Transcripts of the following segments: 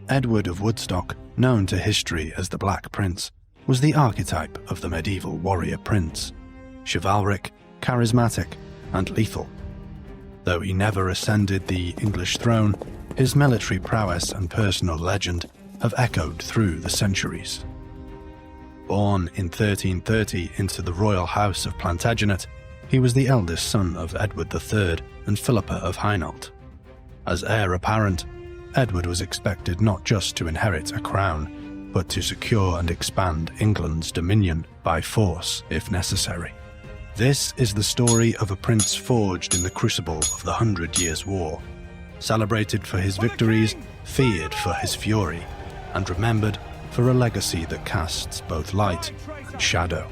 Edward of Woodstock, known to history as the Black Prince, was the archetype of the medieval warrior prince, chivalric, charismatic, and lethal. Though he never ascended the English throne, his military prowess and personal legend have echoed through the centuries. Born in 1330 into the royal house of Plantagenet, he was the eldest son of Edward III and Philippa of Hainault. As heir apparent, Edward was expected not just to inherit a crown, but to secure and expand England's dominion by force if necessary. This is the story of a prince forged in the crucible of the 100 Years' War, celebrated for his victories, feared for his fury, and remembered for a legacy that casts both light and shadow.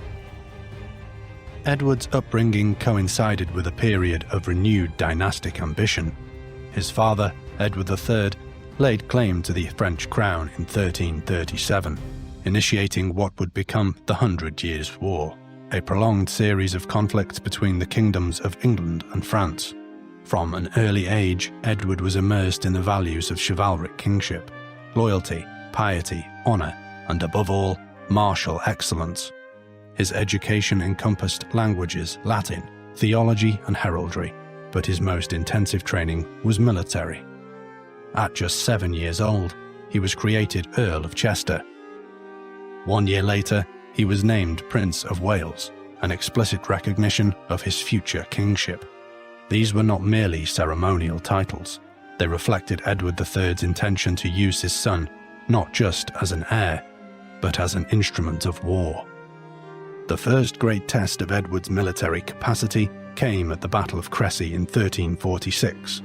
Edward's upbringing coincided with a period of renewed dynastic ambition. His father, Edward III, laid claim to the French crown in 1337, initiating what would become the 100 Years' War, a prolonged series of conflicts between the kingdoms of England and France. From an early age, Edward was immersed in the values of chivalric kingship, loyalty, piety, honour, and above all, martial excellence. His education encompassed languages, Latin, theology, and heraldry, but his most intensive training was military. At just 7 years old, he was created Earl of Chester. 1 year later, he was named Prince of Wales, an explicit recognition of his future kingship. These were not merely ceremonial titles. They reflected Edward III's intention to use his son not just as an heir, but as an instrument of war. The first great test of Edward's military capacity came at the Battle of Crécy in 1346.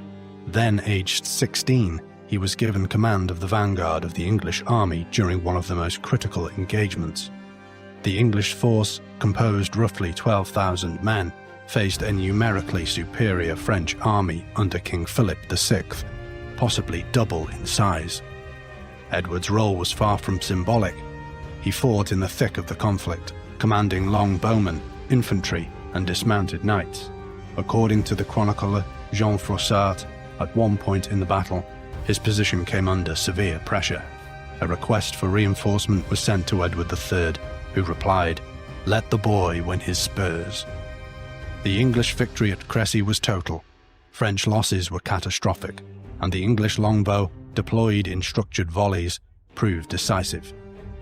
Then aged 16, he was given command of the vanguard of the English army during one of the most critical engagements. The English force, composed roughly 12,000 men, faced a numerically superior French army under King Philip VI, possibly double in size. Edward's role was far from symbolic. He fought in the thick of the conflict, commanding longbowmen, infantry, and dismounted knights. According to the chronicler Jean Froissart, at one point in the battle, his position came under severe pressure. A request for reinforcement was sent to Edward III, who replied, "Let the boy win his spurs." The English victory at Crécy was total. French losses were catastrophic, and the English longbow, deployed in structured volleys, proved decisive.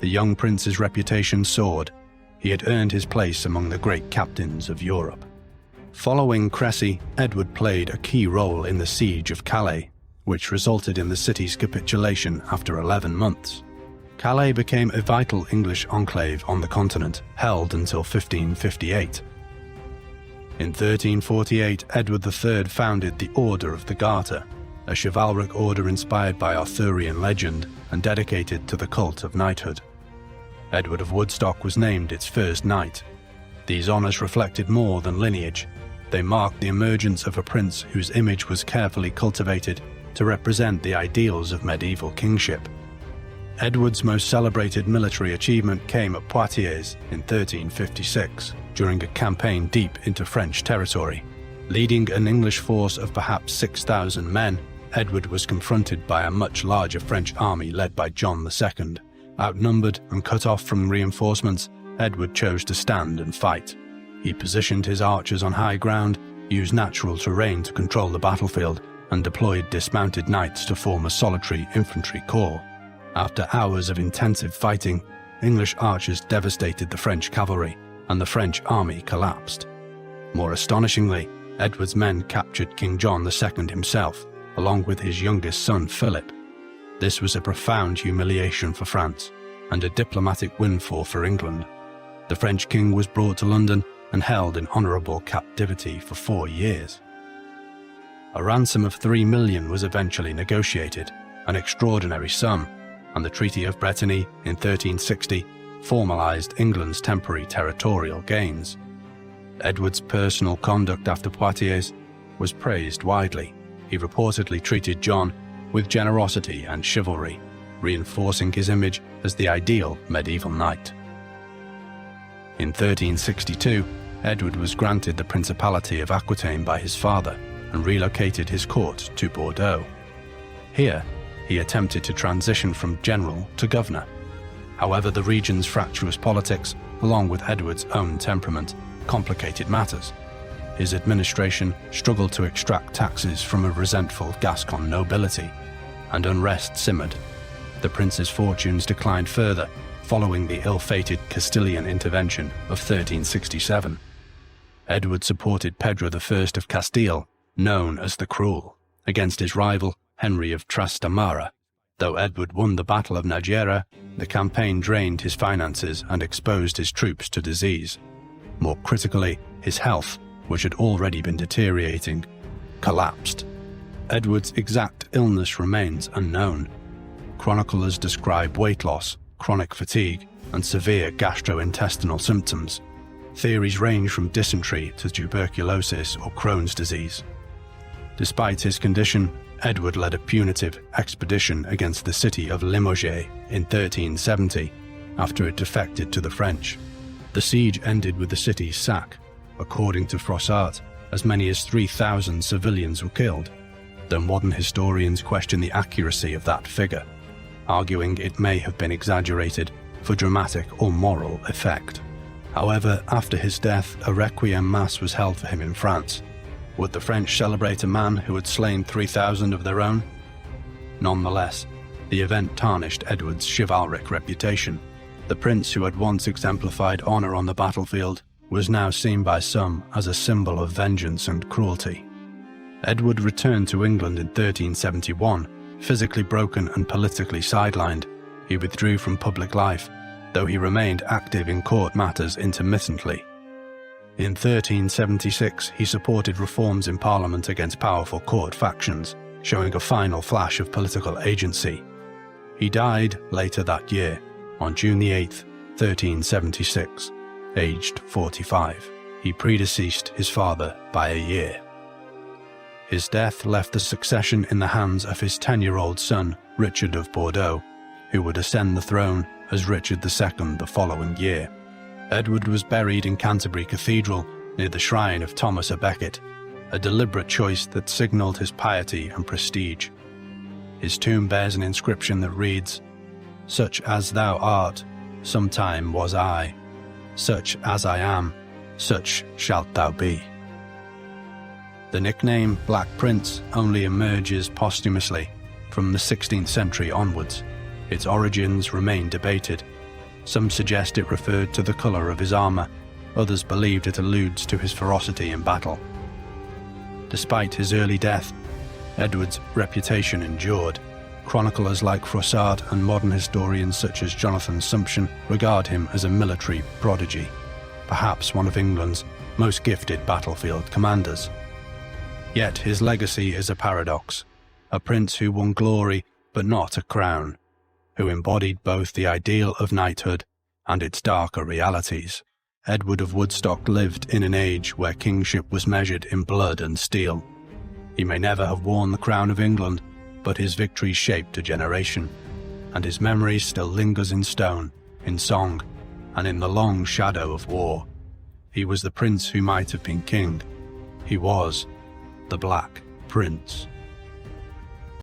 The young prince's reputation soared. He had earned his place among the great captains of Europe. Following Crécy, Edward played a key role in the siege of Calais, which resulted in the city's capitulation after 11 months. Calais became a vital English enclave on the continent, held until 1558. In 1348, Edward III founded the Order of the Garter, a chivalric order inspired by Arthurian legend and dedicated to the cult of knighthood. Edward of Woodstock was named its first knight. These honours reflected more than lineage. They marked the emergence of a prince whose image was carefully cultivated to represent the ideals of medieval kingship. Edward's most celebrated military achievement came at Poitiers in 1356, during a campaign deep into French territory. Leading an English force of perhaps 6,000 men, Edward was confronted by a much larger French army led by John II. Outnumbered and cut off from reinforcements, Edward chose to stand and fight. He positioned his archers on high ground, used natural terrain to control the battlefield, and deployed dismounted knights to form a solitary infantry corps. After hours of intensive fighting, English archers devastated the French cavalry, and the French army collapsed. More astonishingly, Edward's men captured King John II himself, along with his youngest son Philip. This was a profound humiliation for France, and a diplomatic windfall for England. The French king was brought to London and held in honourable captivity for 4 years. A ransom of 3 million was eventually negotiated, an extraordinary sum, and the Treaty of Brittany in 1360 formalised England's temporary territorial gains. Edward's personal conduct after Poitiers was praised widely. He reportedly treated John with generosity and chivalry, reinforcing his image as the ideal medieval knight. In 1362, Edward was granted the Principality of Aquitaine by his father and relocated his court to Bordeaux. Here, he attempted to transition from general to governor. However, the region's fractious politics, along with Edward's own temperament, complicated matters. His administration struggled to extract taxes from a resentful Gascon nobility, and unrest simmered. The prince's fortunes declined further following the ill-fated Castilian intervention of 1367. Edward supported Pedro I of Castile, known as the Cruel, against his rival Henry of Trastamara. Though Edward won the Battle of Nájera, the campaign drained his finances and exposed his troops to disease. More critically, his health, which had already been deteriorating, collapsed. Edward's exact illness remains unknown. Chroniclers describe weight loss, chronic fatigue, and severe gastrointestinal symptoms. Theories range from dysentery to tuberculosis or Crohn's disease. Despite his condition, Edward led a punitive expedition against the city of Limoges in 1370 after it defected to the French. The siege ended with the city's sack. According to Froissart, as many as 3,000 civilians were killed, though modern historians question the accuracy of that figure, arguing it may have been exaggerated for dramatic or moral effect. However, after his death, a requiem mass was held for him in France. Would the French celebrate a man who had slain 3,000 of their own? Nonetheless, the event tarnished Edward's chivalric reputation. The prince who had once exemplified honor on the battlefield was now seen by some as a symbol of vengeance and cruelty. Edward returned to England in 1371, physically broken and politically sidelined. He withdrew from public life, though he remained active in court matters intermittently. In 1376, he supported reforms in Parliament against powerful court factions, showing a final flash of political agency. He died later that year, on June 8, 1376, aged 45. He predeceased his father by a year. His death left the succession in the hands of his 10-year-old son, Richard of Bordeaux, who would ascend the throne as Richard II the following year. Edward was buried in Canterbury Cathedral near the shrine of Thomas à Becket, a deliberate choice that signalled his piety and prestige. His tomb bears an inscription that reads, "Such as thou art, sometime was I. Such as I am, such shalt thou be." The nickname Black Prince only emerges posthumously from the 16th century onwards. Its origins remain debated. Some suggest it referred to the colour of his armour, others believed it alludes to his ferocity in battle. Despite his early death, Edward's reputation endured. Chroniclers like Froissart and modern historians such as Jonathan Sumption regard him as a military prodigy, perhaps one of England's most gifted battlefield commanders. Yet his legacy is a paradox, a prince who won glory but not a crown, who embodied both the ideal of knighthood and its darker realities. Edward of Woodstock lived in an age where kingship was measured in blood and steel. He may never have worn the crown of England, but his victory shaped a generation, and his memory still lingers in stone, in song, and in the long shadow of war. He was the prince who might have been king. He was the Black Prince.